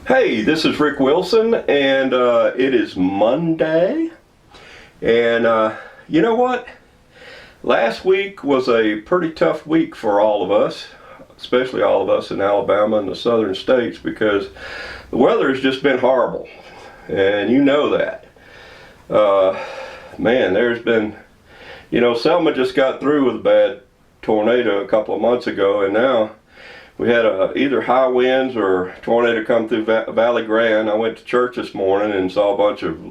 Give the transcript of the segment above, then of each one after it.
Hey, this is Rick Wilson, and it is Monday. And you know what? Last week was a pretty tough week for all of us, especially all of us in Alabama and the southern states, because the weather has just been horrible. And you know that. Man, there's been, Selma just got through with a bad tornado a couple of months ago, and now we had either high winds or tornado come through Valley Grande. I went to church this morning and saw a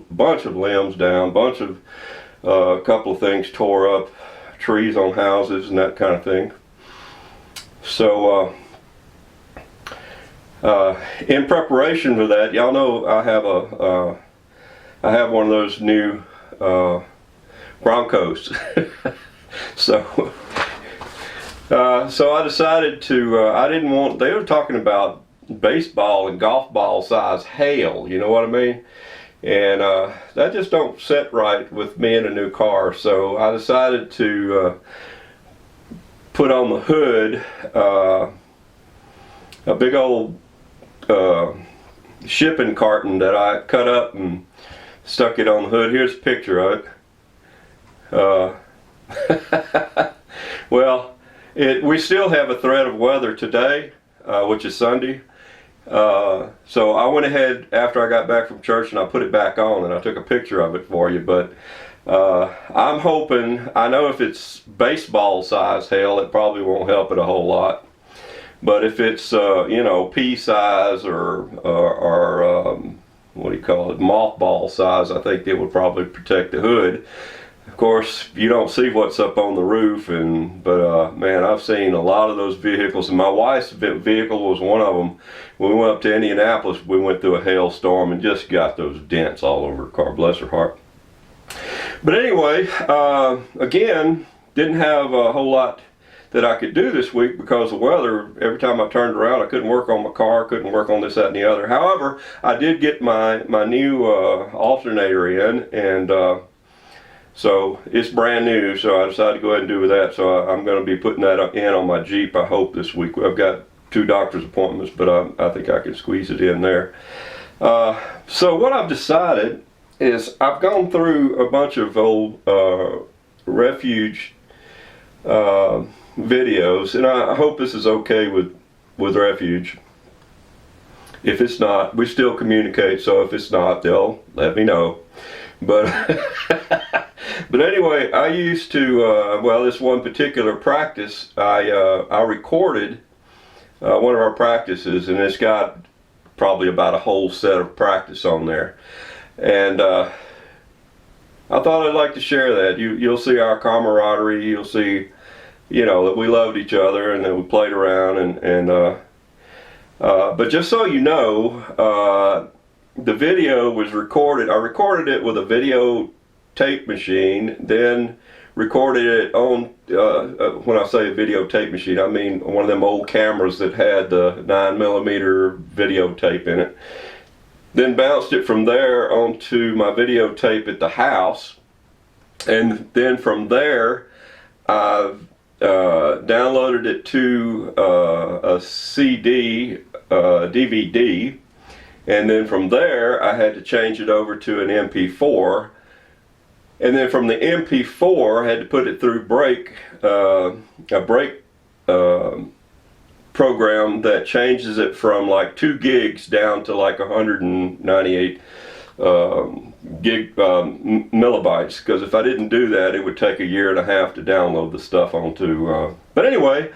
bunch of limbs down, a couple of things tore up, trees on houses and that kind of thing. So in preparation for that, y'all know I have one of those new Broncos. So I decided to, they were talking about baseball and golf ball size hail, you know what I mean? And that just don't sit right with me in a new car. So I decided to put on the hood a big old shipping carton that I cut up and stuck it on the hood. Here's a picture of it. Well, we still have a threat of weather today, which is Sunday. So I went ahead after I got back from church and I put it back on and I took a picture of it for you. But I'm hoping, I know if it's baseball size hail, it probably won't help it a whole lot. But if it's, pea size or what do you call it, mothball size, I think it would probably protect the hood. Of course, you don't see what's up on the roof, but man, I've seen a lot of those vehicles, and my wife's vehicle was one of them. When we went up to Indianapolis, we went through a hailstorm and just got those dents all over her car, bless her heart. But anyway, again, didn't have a whole lot that I could do this week because of the weather. Every time I turned around, I couldn't work on my car, couldn't work on this, that, and the other. However, I did get my new alternator in, and so it's brand new, so I decided to go ahead and do with that. So I'm going to be putting that in on my Jeep, I hope, this week. I've got 2 doctor's appointments, but I think I can squeeze it in there. So what I've decided is I've gone through a bunch of old Refuge videos, and I hope this is okay with Refuge. If it's not, we still communicate, so if it's not, they'll let me know. But but anyway, I used to, this one particular practice, I recorded one of our practices, and it's got probably about a whole set of practice on there. And I thought I'd like to share that. You'll see our camaraderie, you'll see, that we loved each other and that we played around, but just so you know, the video was recorded. I recorded it with a video tape machine, then recorded it on, when I say a video tape machine, I mean one of them old cameras that had the 9mm videotape in it. Then bounced it from there onto my videotape at the house, and then from there I've downloaded it to a CD, DVD, and then from there I had to change it over to an MP4, and then from the MP4 I had to put it through a break program that changes it from like 2 gigs down to like 198 millibytes, because if I didn't do that, it would take a year and a half to download the stuff onto. But anyway,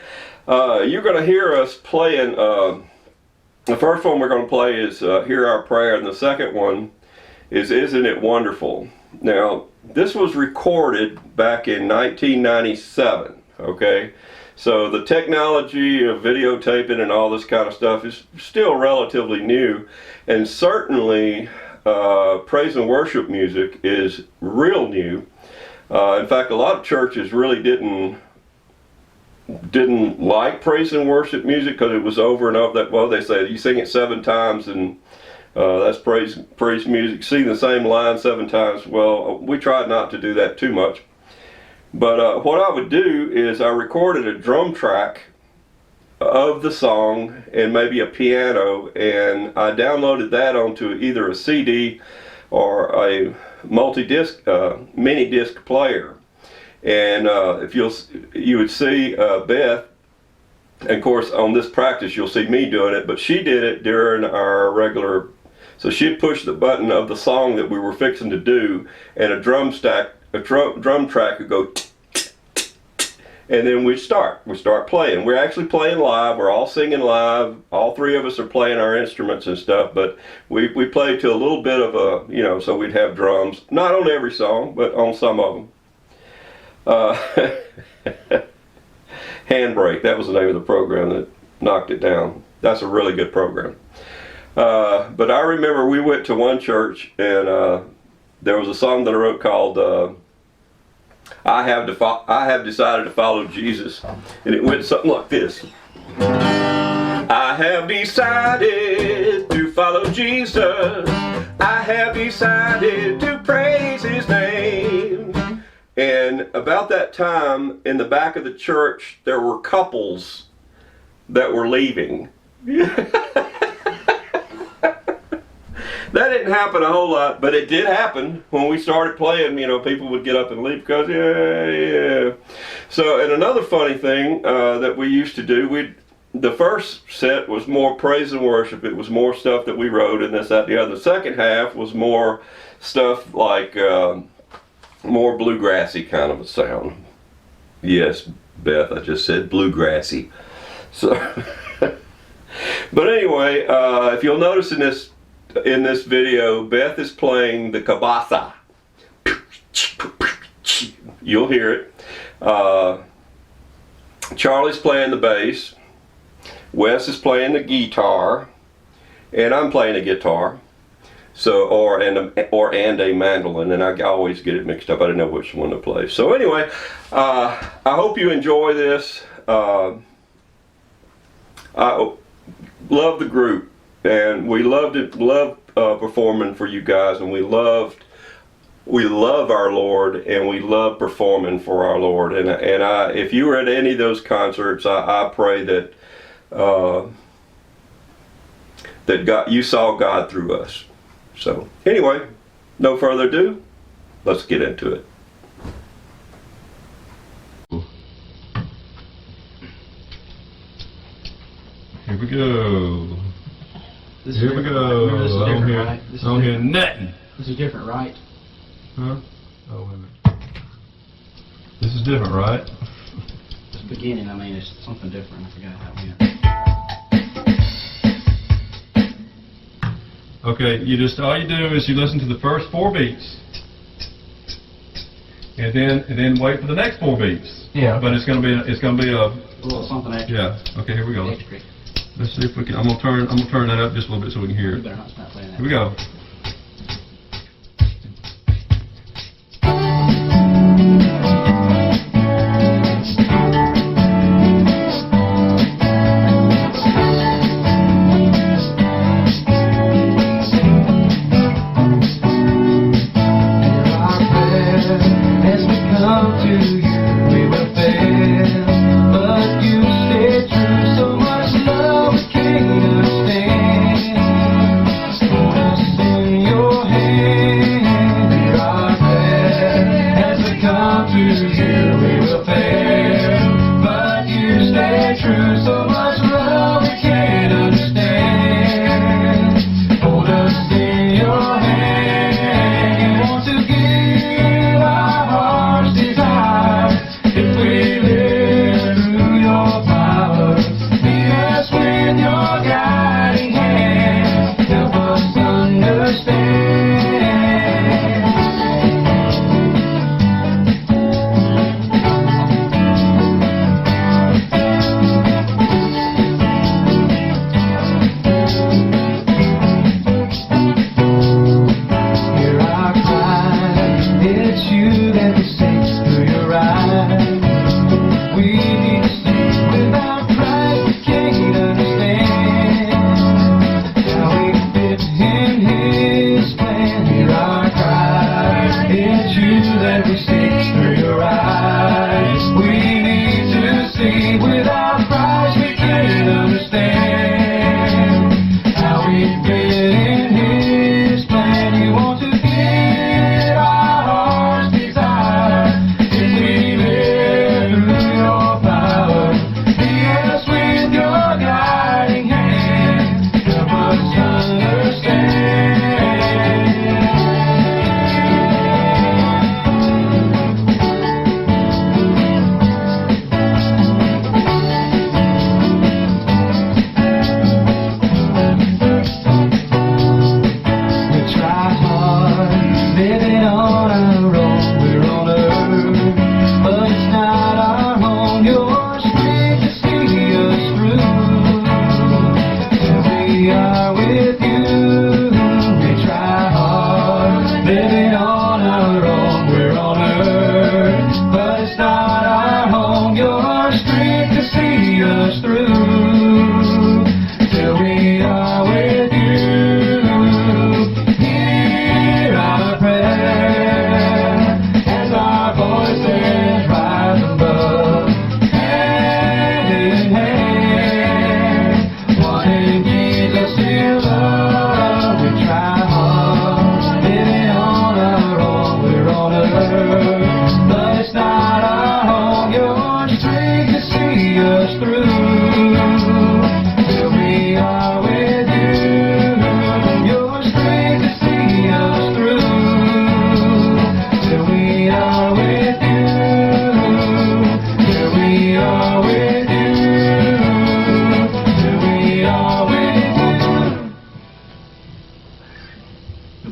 you're going to hear us playing. The first one we're going to play is Hear Our Prayer, and the second one is Isn't It Wonderful? Now, this was recorded back in 1997, okay? So the technology of videotaping and all this kind of stuff is still relatively new, and certainly praise and worship music is real new. In fact, a lot of churches really didn't like praise and worship music because it was over and over. That, well, they say you sing it 7 times and that's praise music. Sing the same line 7 times. Well, we tried not to do that too much. But what I would do is I recorded a drum track of the song and maybe a piano, and I downloaded that onto either a CD or a multi-disc, mini disc player. And if you would see Beth, and of course on this practice you'll see me doing it, but she did it during our regular. So she'd push the button of the song that we were fixing to do, and a drum track would go, and then we start playing. We're actually playing live. We're all singing live. All three of us are playing our instruments and stuff, but we played to a little bit of a, you know, so we'd have drums, not on every song, but on some of them. Handbrake, that was the name of the program that knocked it down. That's a really good program. But I remember we went to one church, and there was a song that I wrote called I have decided to follow Jesus, and it went something like this. I have decided to follow Jesus. I have decided to praise his name. And about that time, in the back of the church, there were couples that were leaving. That didn't happen a whole lot, but it did happen when we started playing. You know, people would get up and leave because, yeah. So, and another funny thing that we used to do, the first set was more praise and worship. It was more stuff that we wrote and this, that, the other. The second half was more stuff like more bluegrassy kind of a sound. Yes, Beth, I just said bluegrassy. So, but anyway, if you'll notice in this video, Beth is playing the cabasa. You'll hear it. Charlie's playing the bass. Wes is playing the guitar, and I'm playing the guitar. So, or a mandolin, and I always get it mixed up. I didn't know which one to play. So anyway, I hope you enjoy this. I love the group, and we love performing for you guys, and we love our Lord, and we love performing for our Lord. And if you were at any of those concerts, I pray that you saw God through us. So anyway, no further ado, let's get into it. Here we go. Here we go. I don't hear nothing. This is different, right? Huh? Oh, wait a minute. This is different, right? This beginning, I mean, it's something different. I forgot how it went. Okay, all you do is you listen to the first 4 beats, and then wait for the next 4 beats. Yeah. But it's gonna be a little something extra. Yeah. Okay, here we go. Extra. Let's see if we can. I'm gonna turn that up just a little bit so we can hear it. You better not stop playing that. Here we go. So much love can't understand.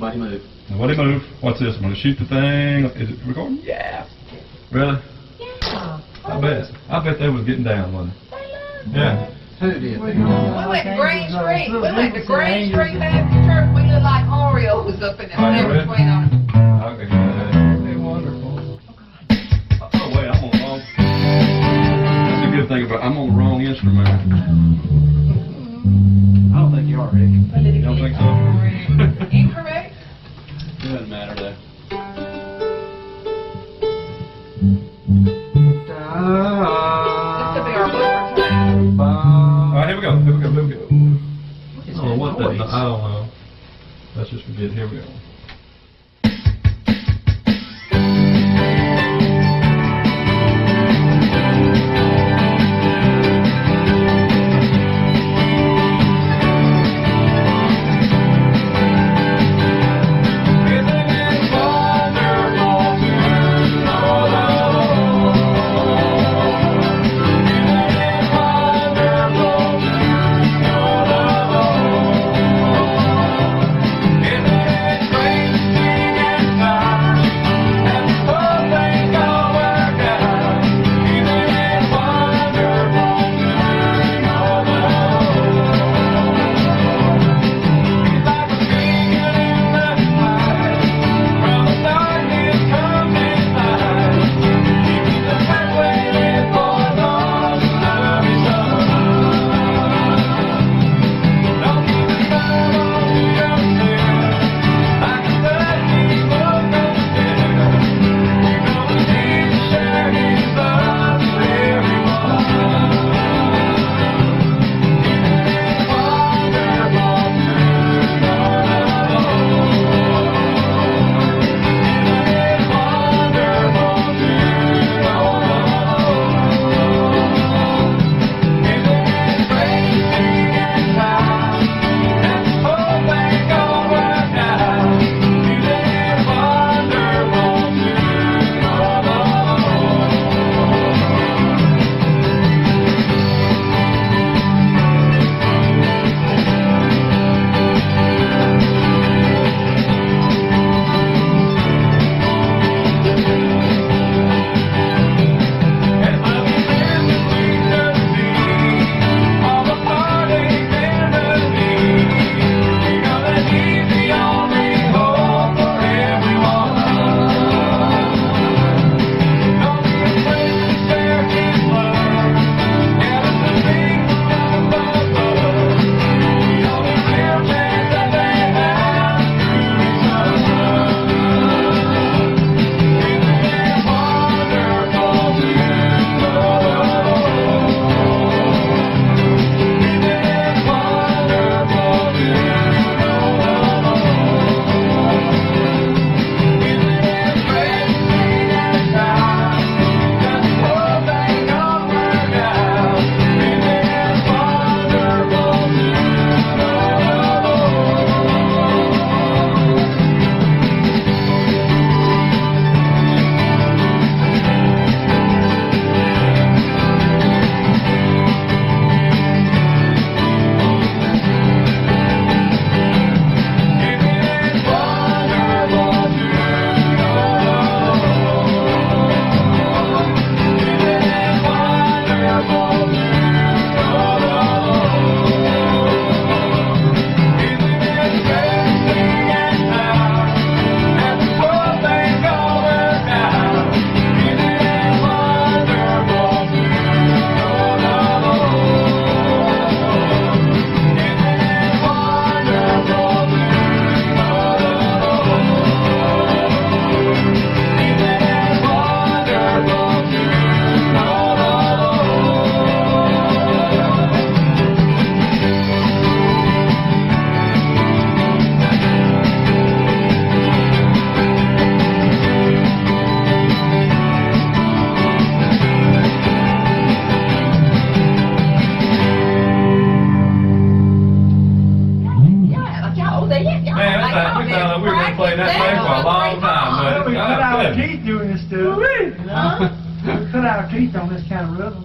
Nobody move. Nobody move. What's this? I'm gonna shoot the thing. Is it recording? Yeah. Really? Yeah. I bet they was getting down, wasn't they? Yeah. Who did? We went to Green Street. We went to Green Street Baptist Church. We looked like Oreos up in the Oh, yeah, never really? between on. Okay. They're wonderful. Oh wait, I'm on the wrong. That's a good thing about I'm on the wrong instrument. I don't think you are, Rick. You don't think so? Incorrect. It doesn't matter though. This could be our blooper time. All right, here we go. Here we go. Here we go. What is I don't know what that. noise? I don't know. Let's just forget. Here we go. Teeth doing this stuff. We cut our teeth on this kind of rhythm.